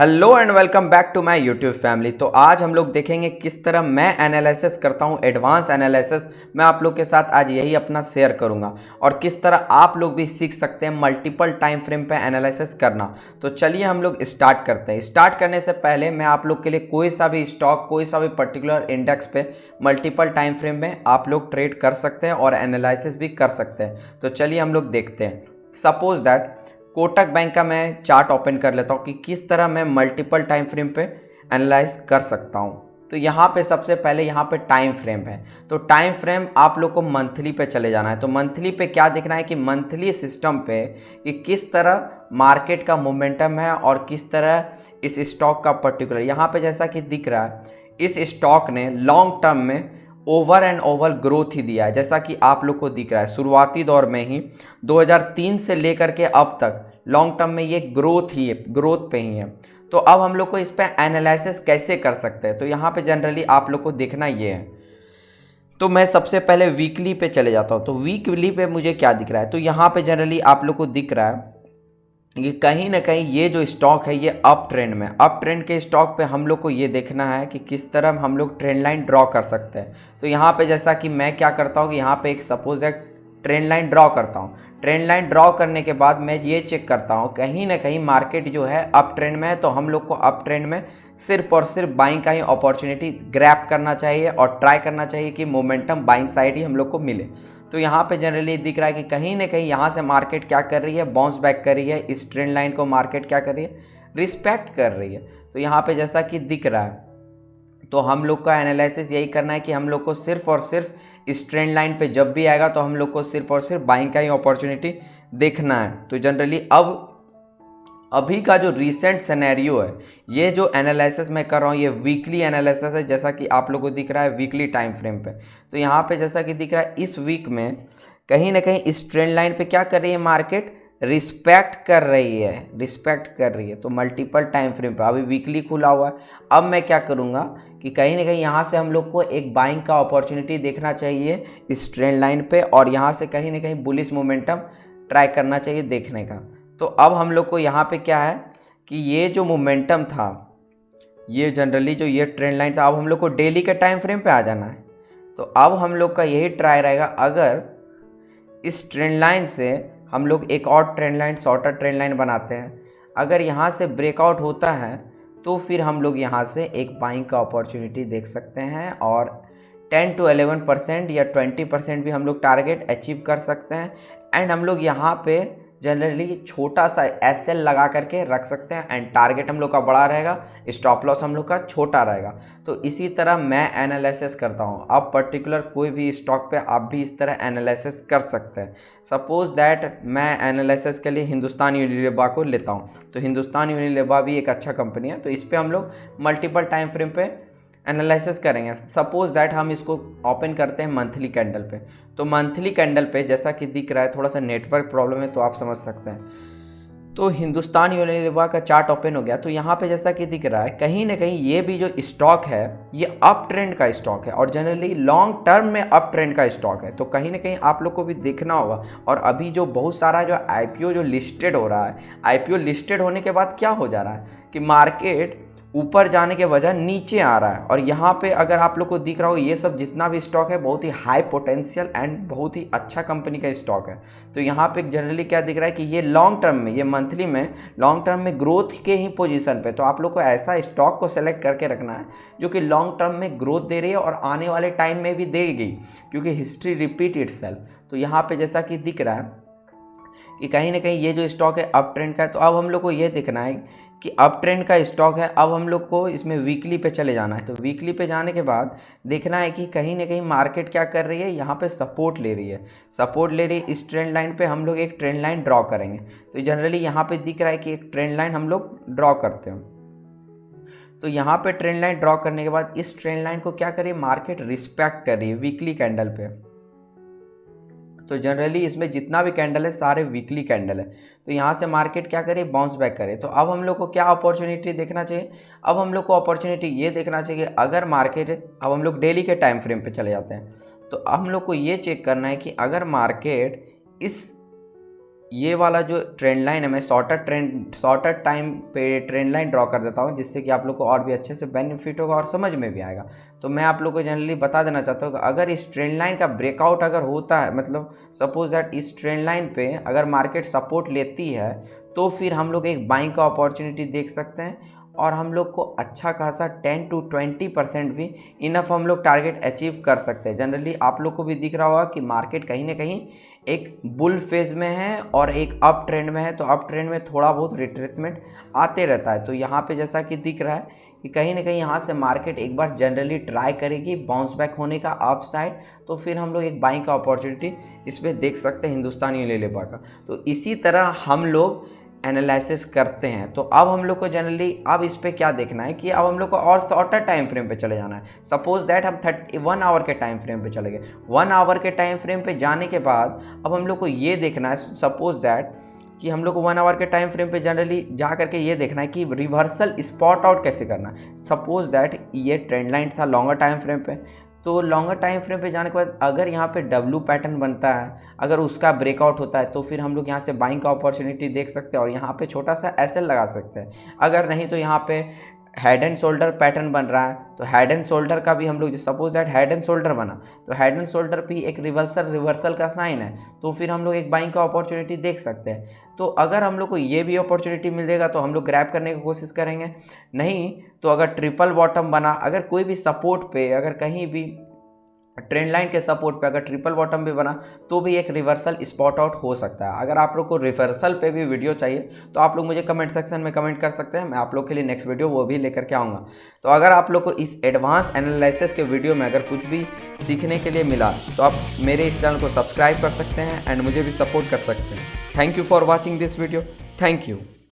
Hello and welcome back to my YouTube family. तो आज हम लोग देखेंगे किस तरह मैं एनालिसिस करता हूँ, एडवांस एनालिसिस मैं आप लोग के साथ आज यही अपना शेयर करूँगा और किस तरह आप लोग भी सीख सकते हैं मल्टीपल टाइम फ्रेम पे एनालिसिस करना। तो चलिए हम लोग स्टार्ट करते हैं। स्टार्ट करने से पहले मैं आप लोग के लिए कोई सा भी स्टॉक, कोई सा भी पर्टिकुलर इंडेक्स पे मल्टीपल टाइम फ्रेम में आप लोग ट्रेड कर सकते हैं और एनालिसिस भी कर सकते हैं। तो चलिए हम लोग देखते हैं। सपोज दैट कोटक बैंक का मैं चार्ट ओपन कर लेता हूँ कि किस तरह मैं मल्टीपल टाइम फ्रेम पे एनालाइज कर सकता हूँ। तो यहाँ पे सबसे पहले यहाँ पे टाइम फ्रेम है। तो टाइम फ्रेम आप लोग को मंथली पे चले जाना है। तो मंथली पे क्या देखना है कि मंथली सिस्टम पे कि किस तरह मार्केट का मोमेंटम है और किस तरह इस स्टॉक का पर्टिकुलर यहाँ पे जैसा कि दिख रहा है इस स्टॉक ने लॉन्ग टर्म में ओवर एंड ओवर ग्रोथ ही दिया है। जैसा कि आप लोग को दिख रहा है शुरुआती दौर में ही 2003 से लेकर के अब तक लॉन्ग टर्म में ये ग्रोथ पे ही है। तो अब हम लोग को इस पे एनालिसिस कैसे कर सकते हैं, तो यहाँ पे जनरली आप लोग को देखना ये है। तो मैं सबसे पहले वीकली पे चले जाता हूँ। तो वीकली पे मुझे क्या दिख रहा है, तो यहाँ पे जनरली आप लोग को दिख रहा है ये कहीं ना कहीं ये जो स्टॉक है ये अप ट्रेंड में, अप ट्रेंड के स्टॉक पे हम लोग को ये देखना है कि किस तरह हम लोग ट्रेंड लाइन ड्रॉ कर सकते हैं। तो यहाँ पे जैसा कि मैं क्या करता हूँ कि यहाँ पे एक सपोज एक ट्रेंड लाइन ड्रॉ करता हूँ। ट्रेंड लाइन ड्रॉ करने के बाद मैं ये चेक करता हूँ कहीं ना कहीं मार्केट जो है अप ट्रेंड में है, तो हम लोग को अप ट्रेंड में सिर्फ और सिर्फ बाइंग का ही अपॉर्चुनिटी ग्रैब करना चाहिए और ट्राई करना चाहिए कि मोमेंटम बाइंग साइड ही हम लोग को मिले। तो यहाँ पे जनरली दिख रहा है कि कहीं ना कहीं यहाँ से मार्केट क्या कर रही है, बाउंस बैक कर रही है। इस ट्रेंड लाइन को मार्केट क्या कर रही है, रिस्पेक्ट कर रही है। तो यहाँ पे जैसा कि दिख रहा है तो हम लोग का एनालिसिस यही करना है कि हम लोग को सिर्फ और सिर्फ इस ट्रेंड लाइन पे जब भी आएगा तो हम लोग को सिर्फ और सिर्फ बाइंग का ही अपॉर्चुनिटी देखना है। तो जनरली अभी का जो रीसेंट सिनेरियो है, ये जो एनालिसिस मैं कर रहा हूँ ये वीकली एनालिसिस है, जैसा कि आप लोगों को दिख रहा है वीकली टाइम फ्रेम पे। तो यहाँ पे जैसा कि दिख रहा है इस वीक में कहीं ना कहीं इस ट्रेंड लाइन पे क्या कर रही है मार्केट, रिस्पेक्ट कर रही है। तो मल्टीपल टाइम फ्रेम पे अभी वीकली खुला हुआ है। अब मैं क्या करूँगा कि कहीं ना कहीं यहाँ से हम लोग को एक बाइंग का अपॉर्चुनिटी देखना चाहिए इस ट्रेंड लाइन पे और यहाँ से कहीं ना कहीं बुलिश मोमेंटम ट्राई करना चाहिए देखने का। तो अब हम लोग को यहाँ पे क्या है कि ये जो मोमेंटम था, ये जनरली जो ये ट्रेंड लाइन था, अब हम लोग को डेली के टाइम फ्रेम पे आ जाना है। तो अब हम लोग का यही ट्राई रहेगा, अगर इस ट्रेंड लाइन से हम लोग एक और trend line, shorter trend line बनाते हैं, अगर यहाँ से ब्रेकआउट होता है तो फिर हम लोग यहाँ से एक बाइंग का अपॉर्चुनिटी देख सकते हैं और 10 to 11% या 20% भी हम लोग टारगेट अचीव कर सकते हैं। एंड हम लोग यहाँ पे जनरली छोटा सा एसएल लगा करके रख सकते हैं एंड टारगेट हम लोग का बड़ा रहेगा, स्टॉप लॉस हम लोग का छोटा रहेगा। तो इसी तरह मैं एनालिसिस करता हूँ। अब पर्टिकुलर कोई भी स्टॉक पे आप भी इस तरह एनालिसिस कर सकते हैं। सपोज दैट मैं एनालिसिस के लिए हिंदुस्तान यूनिलीवर को लेता हूँ। तो हिंदुस्तान यूनिलीवर भी एक अच्छा कंपनी है, तो इस पर हम लोग मल्टीपल टाइम फ्रेम पे एनालिसिस करेंगे। सपोज दैट हम इसको ओपन करते हैं मंथली कैंडल पे। तो मंथली कैंडल पे जैसा कि दिख रहा है, थोड़ा सा नेटवर्क प्रॉब्लम है तो आप समझ सकते हैं। तो हिंदुस्तान यूनिलीवर का चार्ट ओपन हो गया। तो यहाँ पे जैसा कि दिख रहा है कहीं ना कहीं ये भी जो स्टॉक है ये अप ट्रेंड का स्टॉक है और जनरली लॉन्ग टर्म में अप ट्रेंड का स्टॉक है। तो कहीं ना कहीं आप लोग को भी देखना होगा। और अभी जो बहुत सारा जो आईपीओ जो लिस्टेड हो रहा है, आईपीओ लिस्टेड होने के बाद क्या हो जा रहा है कि मार्केट ऊपर जाने के वजह नीचे आ रहा है। और यहाँ पे अगर आप लोग को दिख रहा हो ये सब जितना भी स्टॉक है बहुत ही हाई पोटेंशियल एंड बहुत ही अच्छा कंपनी का स्टॉक है। तो यहाँ पे जनरली क्या दिख रहा है कि ये लॉन्ग टर्म में, ये मंथली में लॉन्ग टर्म में ग्रोथ के ही पोजीशन पे। तो आप लोग को ऐसा स्टॉक को सेलेक्ट करके रखना है जो कि लॉन्ग टर्म में ग्रोथ दे रही है और आने वाले टाइम में भी देगी, क्योंकि हिस्ट्री रिपीट इटसेल्फ। तो यहाँ पे जैसा कि दिख रहा है कि कहीं ना कहीं ये जो स्टॉक है अप ट्रेंड का है। तो अब हम लोग को ये देखना है कि अप ट्रेंड का स्टॉक है। अब हम लोग को इसमें वीकली पे चले जाना है। तो वीकली पे जाने के बाद देखना है कि कहीं ना कहीं मार्केट क्या कर रही है, यहाँ पे सपोर्ट ले रही है, सपोर्ट ले रही है। इस ट्रेंड लाइन पे हम लोग एक ट्रेंड लाइन ड्रॉ करेंगे। तो जनरली यहाँ पे दिख रहा है कि एक ट्रेंड लाइन हम लोग ड्रॉ करते हैं। तो यहाँ पे ट्रेंड लाइन ड्रॉ करने के बाद इस ट्रेंड लाइन को क्या करिए, मार्केट रिस्पेक्ट कर रही है वीकली कैंडल पे। तो जनरली इसमें जितना भी कैंडल है सारे वीकली कैंडल है। तो यहाँ से मार्केट क्या करे, बाउंस बैक करे। तो अब हम लोग को क्या अपॉर्चुनिटी देखना चाहिए, अब हम लोग को अपॉर्चुनिटी ये देखना चाहिए कि अगर मार्केट, अब हम लोग डेली के टाइम फ्रेम पे चले जाते हैं। तो हम लोग को ये चेक करना है कि अगर मार्केट इस ये वाला जो ट्रेंड लाइन है मैं शॉर्टर टाइम पे ट्रेंड लाइन ड्रॉ कर देता हूँ, जिससे कि आप लोग को और भी अच्छे से बेनिफिट होगा और समझ में भी आएगा। तो मैं आप लोग को जनरली बता देना चाहता हूँ कि अगर इस ट्रेंड लाइन का ब्रेकआउट अगर होता है, मतलब सपोज दैट इस ट्रेंड लाइन पे अगर मार्केट सपोर्ट लेती है, तो फिर हम लोग एक बाइंग का अपॉर्चुनिटी देख सकते हैं और हम लोग को अच्छा खासा 10 to 20% भी इनफ हम लोग टारगेट अचीव कर सकते हैं। जनरली आप लोग को भी दिख रहा होगा कि मार्केट कहीं ना कहीं एक बुल फेज में है और एक अप ट्रेंड में है, तो अप ट्रेंड में थोड़ा बहुत रिट्रेसमेंट आते रहता है। तो यहाँ पे जैसा कि दिख रहा है कि कहीं ना कहीं यहाँ से मार्केट एक बार जनरली ट्राई करेगी बाउंस बैक होने का अप साइड, तो फिर हम लोग एक बाइंग का अपॉर्चुनिटी इसमें देख सकते हैं हिंदुस्तान यूनिलीवर का। तो इसी तरह हम लोग एनालिसिस करते हैं। तो अब हम लोग को जनरली अब इस पर क्या देखना है कि अब हम लोग को और शॉर्टर टाइम फ्रेम पे चले जाना है। सपोज दैट हम 1 आवर के टाइम फ्रेम पे चले गए। 1 आवर के टाइम फ्रेम पे जाने के बाद अब हम लोग को ये देखना है, सपोज दैट कि हम लोग को 1 आवर के टाइम फ्रेम पे जनरली जा करके ये देखना है कि रिवर्सल स्पॉट आउट कैसे करना है। सपोज दैट ये ट्रेंड लाइन था लॉन्गर टाइम फ्रेम पे, तो लॉन्गर टाइम फ्रेम पे जाने के बाद अगर यहाँ पे डब्ल्यू पैटर्न बनता है, अगर उसका ब्रेकआउट होता है, तो फिर हम लोग यहाँ से बाइंग का अपॉर्चुनिटी देख सकते हैं और यहाँ पे छोटा सा एसएल लगा सकते हैं। अगर नहीं तो यहाँ पे हेड एंड शोल्डर पैटर्न बन रहा है, तो हेड एंड शोल्डर का भी हम लोग suppose that head and shoulder बना, तो हेड एंड शोल्डर भी एक रिवर्सल का साइन है, तो फिर हम लोग एक बाइंग का अपॉर्चुनिटी देख सकते हैं। तो अगर हम लोग को ये भी अपॉर्चुनिटी मिलेगा तो हम लोग ग्रैब करने की कोशिश करेंगे। नहीं तो अगर ट्रिपल बॉटम बना, अगर कोई भी सपोर्ट पे, अगर कहीं भी ट्रेंड लाइन के सपोर्ट पे अगर ट्रिपल बॉटम भी बना, तो भी एक रिवर्सल स्पॉट आउट हो सकता है। अगर आप लोग को रिवर्सल पे भी वीडियो चाहिए तो आप लोग मुझे कमेंट सेक्शन में कमेंट कर सकते हैं, मैं आप लोग के लिए नेक्स्ट वीडियो वो भी लेकर के आऊँगा। तो अगर आप लोग को इस एडवांस एनालिसिस के वीडियो में अगर कुछ भी सीखने के लिए मिला तो आप मेरे इस चैनल को सब्सक्राइब कर सकते हैं एंड मुझे भी सपोर्ट कर सकते हैं। Thank you for watching this video. Thank you.